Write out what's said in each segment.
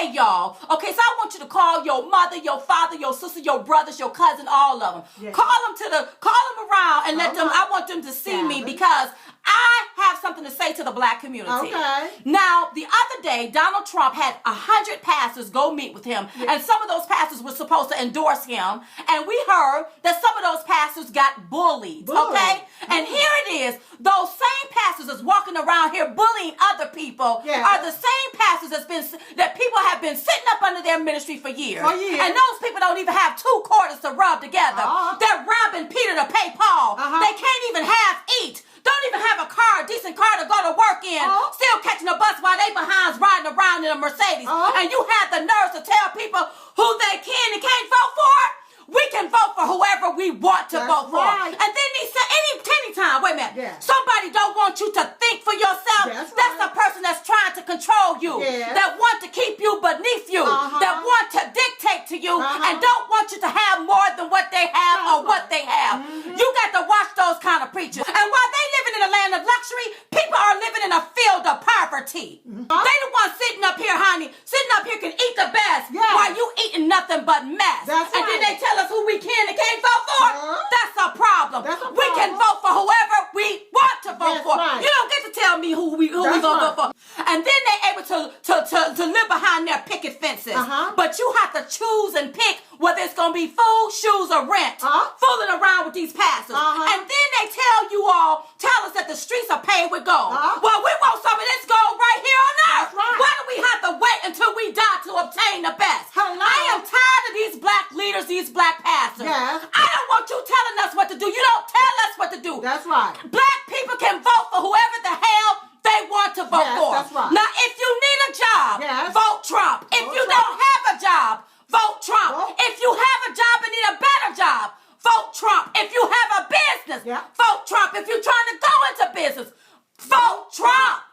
okay, y'all. Okay, so I want you to call your mother, your father, your sister, your brothers, your cousin, all of them. Yes. Call them around and let them. I want them to see me because I have something to say to the black community. Okay. Now, the other day, Donald Trump had 100 pastors go meet with him, and some of those pastors were supposed to endorse him, and we heard that some of those pastors got bullied. Okay? And here it is, those same pastors that's walking around here bullying other people are the same pastors that people have been sitting up under their ministry for years. And those people don't even have 2 quarters to rub together. They're robbing Peter to pay Paul. They can't even half eat. Don't even have a decent car to go to work in. Still catching a bus while they behinds riding around in a Mercedes. And you have the nerve to tell people who they can and can't vote for? We can vote for whoever we want to vote for. And then he said, anytime, wait a minute, somebody don't want you to think for yourself. That's a person that's trying to control you, that want to keep you beneath you, that want to dictate to you, and don't want you to have more than what they have or what they have. You got to watch those kind of preachers. And while they living in a land of luxury, people are living in a field of poverty. They the ones sitting up here, honey, sitting up here can eat the best while you eating nothing but mess. And then they tell us who we can and can't vote for. That's a problem. We can vote for whoever we want to vote for. You don't get to tell me who we gonna vote for. And then they able to live behind their picket fences. But you have to choose and pick whether it's gonna be food, shoes, or rent. Fooling around with these pastors. And then they tell us that the streets are paved with gold. Well, we want some of this gold right here on earth. Why do we have to wait until we die to obtain the best? I am tired of these black leaders, these black pastors. I don't want you telling us what to do. You don't tell us what to do. That's right. Black people can vote for whoever the hell they want to vote for. That's right. Now, if you need a job, vote Trump. If you don't have a job, vote Trump. If you have a job and need a better job, vote Trump. If you have a business, vote Trump. If you're trying to go into business, vote Trump.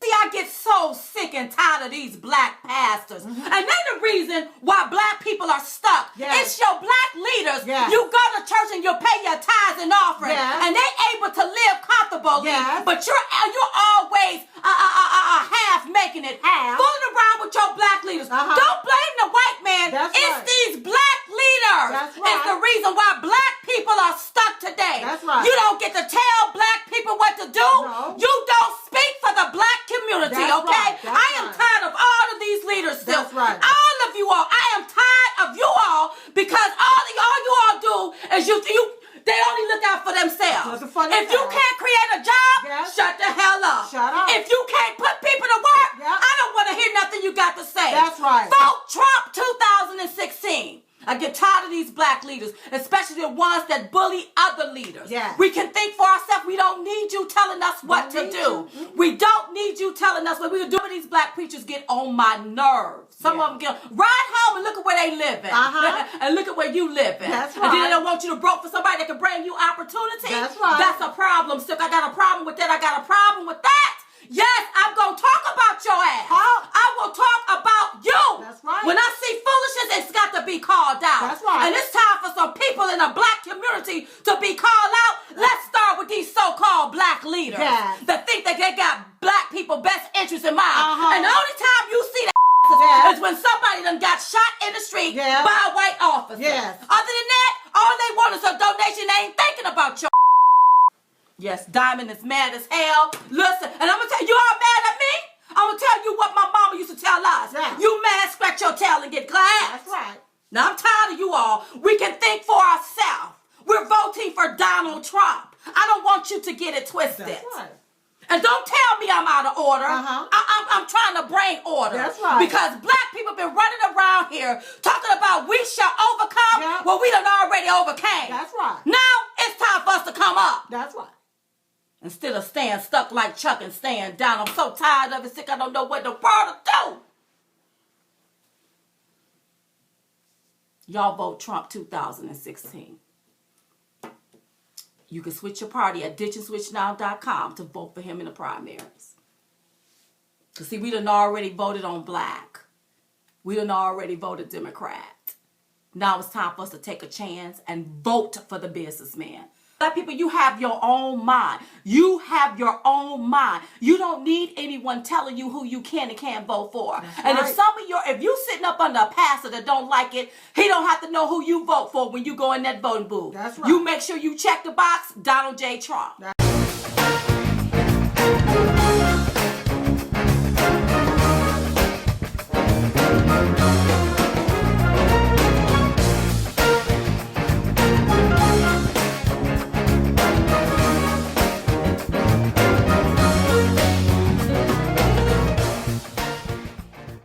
See, I get so sick and tired of these black pastors. And they're the reason why black people are stuck. It's your black leaders. You go to church and you pay your tithes and offerings. And they able to live comfortably. But you're always half making it. Fooling around with your black leaders. Don't blame the white man. It's these black leaders. It's the reason why black people are stuck today. You don't get to tell black people what to do. You don't speak for the black community, okay? I am tired of all of these leaders still. All of you all. I am tired of you all because all you all do is they only look out for themselves. If you can't create a job, shut the hell up. If you can't put people to work, I don't want to hear nothing you got to say. Vote Trump 2016. I get tired of these black leaders, especially the ones that bully other leaders. We can think for ourselves. We don't need you telling us what to do. We don't need you telling us what we do. These black preachers get on my nerves. Some of them get ride home and look at where they live at. And look at where you live at. And then they don't want you to vote for somebody that can bring you opportunity. That's a problem. Still, I got a problem with that. I got a problem with that. Yes, I'm going to talk about your ass. I will talk about you. When I see foolishness, it's got to be called out. And it's time for some people in the black community to be called out. Let's start with these so-called black leaders that think that they got black people best interests in mind. And the only time you see that is when somebody done got shot in the street by a white officer. Other than that, all they want is a donation. They ain't thinking about your Yes, Diamond is mad as hell. Listen, and I'm going to tell you, you all mad at me? I'm going to tell you what my mama used to tell us. You mad, scratch your tail and get glad. Now, I'm tired of you all. We can think for ourselves. We're voting for Donald Trump. I don't want you to get it twisted. And don't tell me I'm out of order. I'm trying to bring order. Because black people been running around here talking about we shall overcome. Well, we done already overcame. Now, it's time for us to come up. Instead of staying stuck like Chuck and staying down. I'm so tired of it, sick. I don't know what the world to do. Y'all vote Trump 2016. You can switch your party at ditchandswitchnow.com to vote for him in the primaries. Because see, we done already voted on black. We done already voted Democrat. Now it's time for us to take a chance and vote for the businessman. Black people, you have your own mind. You have your own mind. You don't need anyone telling you who you can and can't vote for. That's and right. if you sitting up under a pastor that don't like it, he don't have to know who you vote for when you go in that voting booth. That's right. You make sure you check the box, Donald J. Trump.